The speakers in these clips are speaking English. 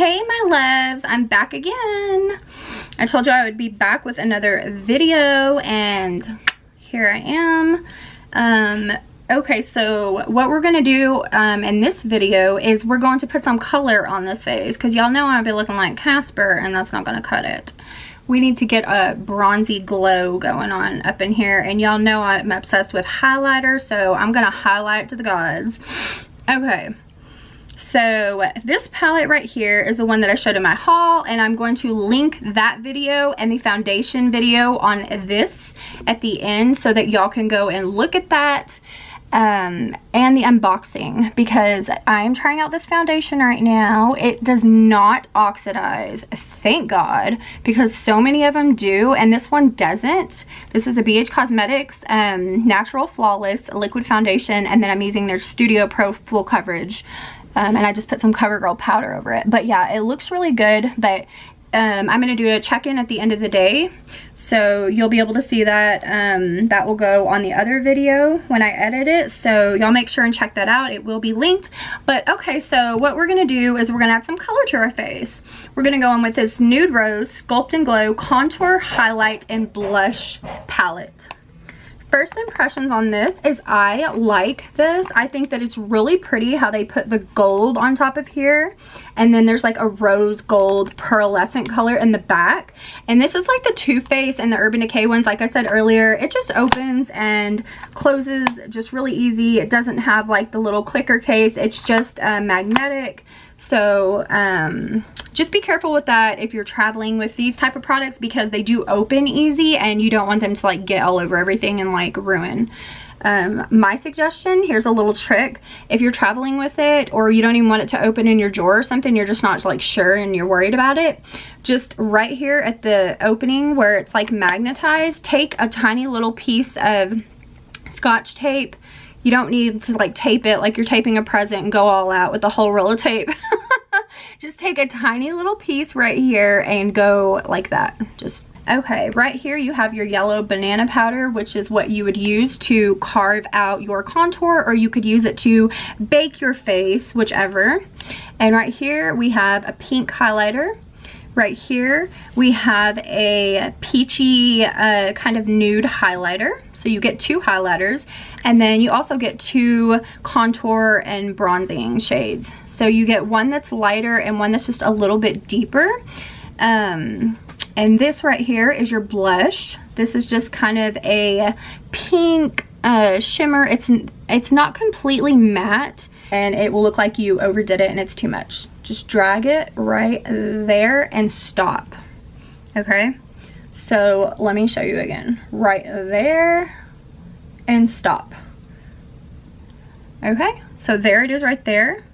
Hey my loves, I'm back again. I told you I would be back with another video and here I am. Okay, so what we're gonna do in this video is we're going to put some color on this face because y'all know I've been looking like Casper and that's not gonna cut it. We need to get a bronzy glow going on up in here, and y'all know I'm obsessed with highlighter, so I'm gonna highlight to the gods. Okay. So this palette right here is the one that I showed in my haul, and I'm going to link that video and the foundation video on this at the end so that y'all can go and look at that and the unboxing, because I'm trying out this foundation right now. It does not oxidize, thank God, because so many of them do and this one doesn't. This is a BH Cosmetics Natural Flawless Liquid Foundation, and then I'm using their Studio Pro Full Coverage. And I just put some CoverGirl powder over it. But yeah, it looks really good. But I'm going to do a check-in at the end of the day. So you'll be able to see that. That will go on the other video when I edit it. So y'all make sure and check that out. It will be linked. But okay, so what we're going to do is we're going to add some color to our face. We're going to go in with this Nude Rose Sculpt and Glow Contour, Highlight, and Blush palette. First impressions on this is I like this. I think that it's really pretty how they put the gold on top of here, and then there's like a rose gold pearlescent color in the back. And this is like the Too Faced and the Urban Decay ones. Like I said earlier, it just opens and closes just really easy. It doesn't have like the little clicker case. It's just magnetic. So just be careful with that if you're traveling with these type of products, because they do open easy and you don't want them to like get all over everything and like ruin. My suggestion, here's a little trick. If you're traveling with it, or you don't even want it to open in your drawer or something, you're just not like sure and you're worried about it, just right here at the opening where it's like magnetized, take a tiny little piece of Scotch tape. You don't need to like tape it like you're taping a present and go all out with the whole roll of tape. Just take a tiny little piece right here and go like that. Just okay, right here you have your yellow banana powder, which is what you would use to carve out your contour, or you could use it to bake your face, whichever. And right here we have a pink highlighter. Right here we have a peachy kind of nude highlighter, so you get two highlighters, and then you also get two contour and bronzing shades. So you get one that's lighter and one that's just a little bit deeper. And this right here is your blush. This is just kind of a pink shimmer. It's not completely matte, and it will look like you overdid it and it's too much. Just drag it right there and stop. Okay, so let me show you again. Right there and stop. Okay, so there it is right there,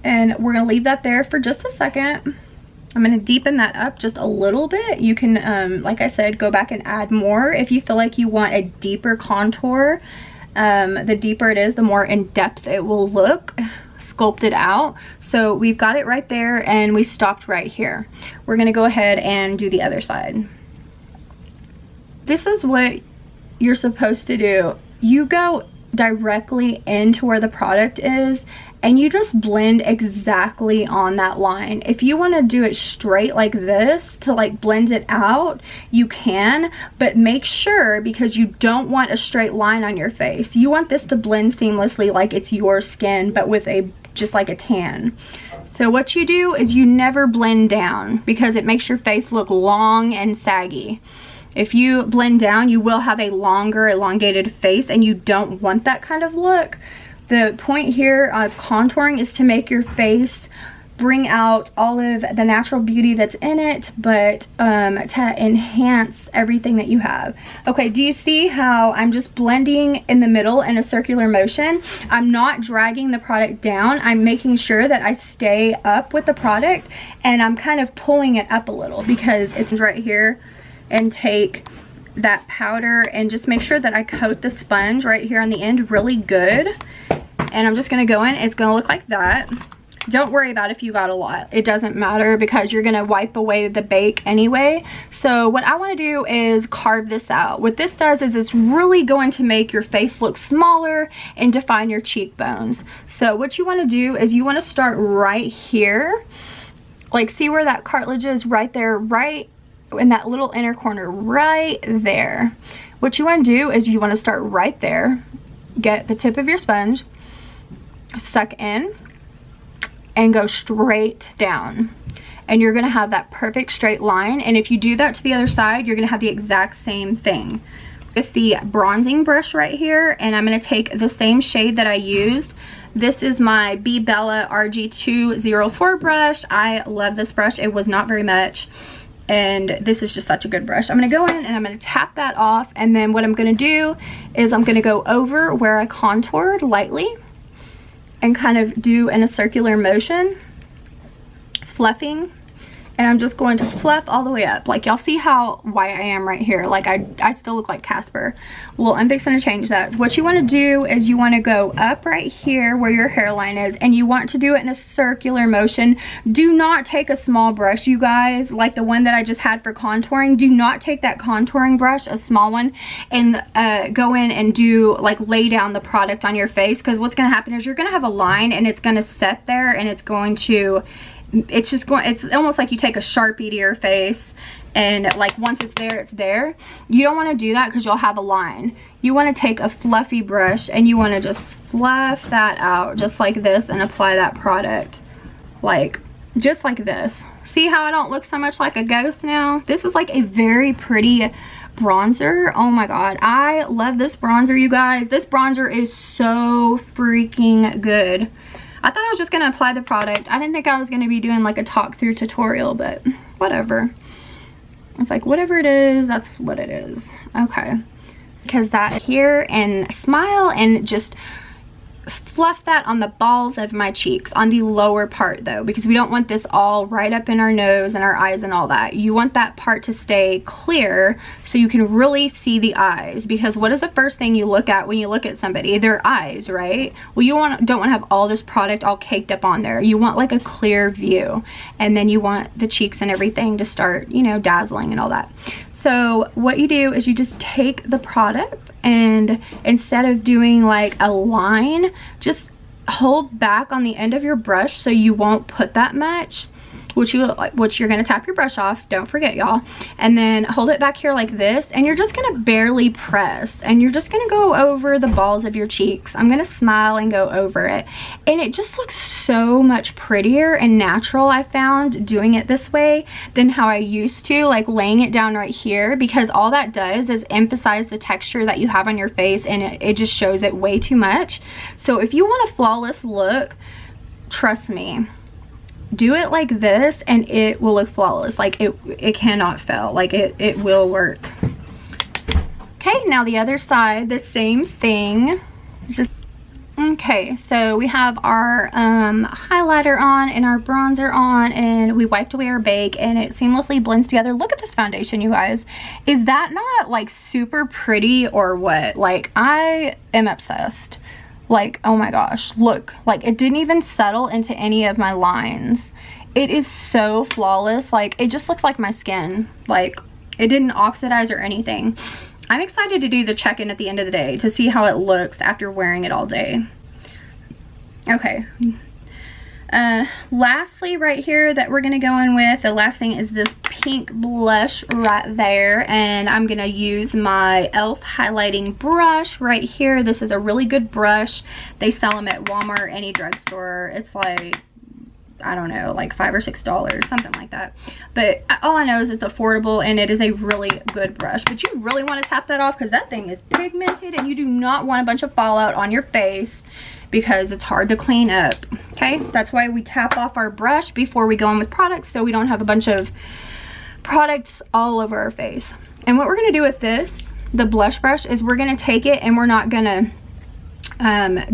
and we're gonna leave that there for just a second. I'm gonna deepen that up just a little bit. You can, like I said, go back and add more if you feel like you want a deeper contour. The deeper it is, the more in depth it will look, sculpted out. So we've got it right there, and we stopped right here. We're gonna go ahead and do the other side. This is what you're supposed to do. You go directly into where the product is, and you just blend exactly on that line. If you want to do it straight like this to like blend it out, you can, but make sure, because you don't want a straight line on your face. You want this to blend seamlessly like it's your skin, but with a just like a tan. So what you do is you never blend down, because it makes your face look long and saggy. If you blend down, you will have a longer, elongated face, and you don't want that kind of look. The point here of contouring is to make your face bring out all of the natural beauty that's in it, but to enhance everything that you have. Okay, do you see how I'm just blending in the middle in a circular motion? I'm not dragging the product down. I'm making sure that I stay up with the product, and I'm kind of pulling it up a little because it's right here. And take that powder and just make sure that I coat the sponge right here on the end really good. And I'm just gonna go in. It's gonna look like that. Don't worry about if you got a lot. It doesn't matter, because you're gonna wipe away the bake anyway. So what I wanna do is carve this out. What this does is it's really going to make your face look smaller and define your cheekbones. So what you wanna do is you wanna start right here like, see where that cartilage is? Right there, right in that little inner corner, right there. What you want to do is you want to start right there, get the tip of your sponge, suck in, and go straight down. And you're going to have that perfect straight line. And if you do that to the other side, you're going to have the exact same thing. With the bronzing brush right here, and I'm going to take the same shade that I used. This is my B Bella RG204 brush. I love this brush. It was not very much, and this is just such a good brush. I'm going to go in and I'm going to tap that off, and then what I'm going to do is I'm going to go over where I contoured lightly and kind of do in a circular motion, fluffing. And I'm just going to fluff all the way up. Like, y'all see how white I am right here? Like, I still look like Casper. Well, I'm fixing to change that. What you want to do is you want to go up right here where your hairline is, and you want to do it in a circular motion. Do not take a small brush, you guys, like the one that I just had for contouring. Do not take that contouring brush, a small one, and go in and do, like, lay down the product on your face, because what's going to happen is you're going to have a line, and it's going to set there, and it's going to... it's almost like you take a Sharpie to your face, and like once it's there, it's there. You don't want to do that because you'll have a line. You want to take a fluffy brush and you want to just fluff that out just like this and apply that product like just like this. See how I don't look so much like a ghost now? This is like a very pretty bronzer. Oh my god, I love this bronzer, you guys. This bronzer is so freaking good. I thought I was just going to apply the product. I didn't think I was going to be doing like a talk through tutorial, but whatever. It's like, whatever it is, that's what it is. Okay. Because that here, and smile and just fluff that on the balls of my cheeks, on the lower part though, because we don't want this all right up in our nose and our eyes and all that. You want that part to stay clear so you can really see the eyes, because what is the first thing you look at when you look at somebody? Their eyes, right? Well, you don't want to have all this product all caked up on there. You want like a clear view, and then you want the cheeks and everything to start, you know, dazzling and all that. So what you do is you just take the product, and instead of doing like a line, just hold back on the end of your brush so you won't put that much, which you're gonna tap your brush off, don't forget, y'all, and then hold it back here like this, and you're just gonna barely press, and you're just gonna go over the balls of your cheeks. I'm gonna smile and go over it, and it just looks so much prettier and natural, I found, doing it this way than how I used to, like laying it down right here, because all that does is emphasize the texture that you have on your face, and it just shows it way too much. So if you want a flawless look, trust me, do it like this and it will look flawless. Like it cannot fail. Like it will work. Okay, now the other side, the same thing. Okay, so we have our highlighter on and our bronzer on, and we wiped away our bake, and it seamlessly blends together. Look at this foundation, you guys. Is that not like super pretty or what? Like, I am obsessed. Like, oh my gosh, look, like it didn't even settle into any of my lines. It is so flawless. Like, it just looks like my skin. Like, it didn't oxidize or anything. I'm excited to do the check-in at the end of the day to see how it looks after wearing it all day. Okay. Lastly, right here that we're gonna go in with, the last thing is this pink blush right there, and I'm gonna use my e.l.f. highlighting brush right here. This is a really good brush. They sell them at Walmart, any drugstore. It's like, I don't know, like $5 or $6, something like that. But all I know is it's affordable, and it is a really good brush. But you really want to tap that off, because that thing is pigmented, and you do not want a bunch of fallout on your face, because it's hard to clean up. Okay, so that's why we tap off our brush before we go in with products, so we don't have a bunch of products all over our face. And what we're gonna do with this, the blush brush, is we're gonna take it and we're not gonna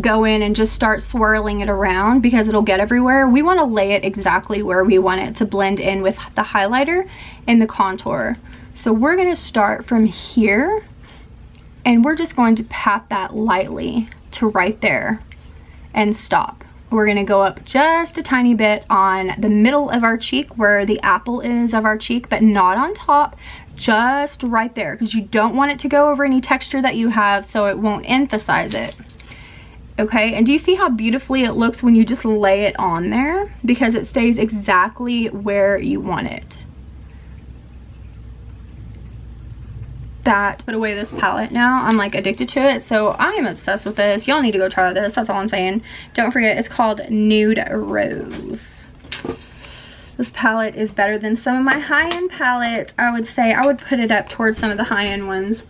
go in and just start swirling it around, because it'll get everywhere. We want to lay it exactly where we want it to blend in with the highlighter and the contour. So we're going to start from here, and we're just going to pat that lightly to right there and stop. We're going to go up just a tiny bit on the middle of our cheek, where the apple is of our cheek, but not on top, just right there, because you don't want it to go over any texture that you have, so it won't emphasize it. Okay, and do you see how beautifully it looks when you just lay it on there? Because it stays exactly where you want it. Put away this palette now. I'm like addicted to it, so I am obsessed with this. Y'all need to go try this. That's all I'm saying. Don't forget, it's called Nude Rose. This palette is better than some of my high-end palettes. I would say I would put it up towards some of the high-end ones.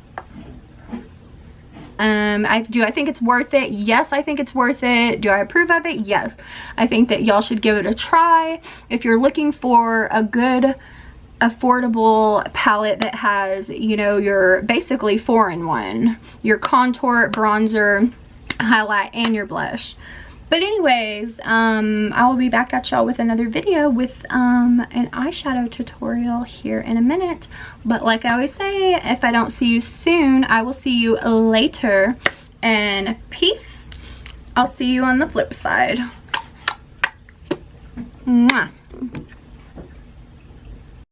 I think it's worth it? Yes, I think it's worth it. Do I approve of it? Yes. I think that y'all should give it a try. If you're looking for a good, affordable palette that has, you know, your basically 4-in-1. Your contour, bronzer, highlight, and your blush. But anyways, I will be back at y'all with another video with an eyeshadow tutorial here in a minute. But like I always say, if I don't see you soon, I will see you later. And peace. I'll see you on the flip side. Mwah.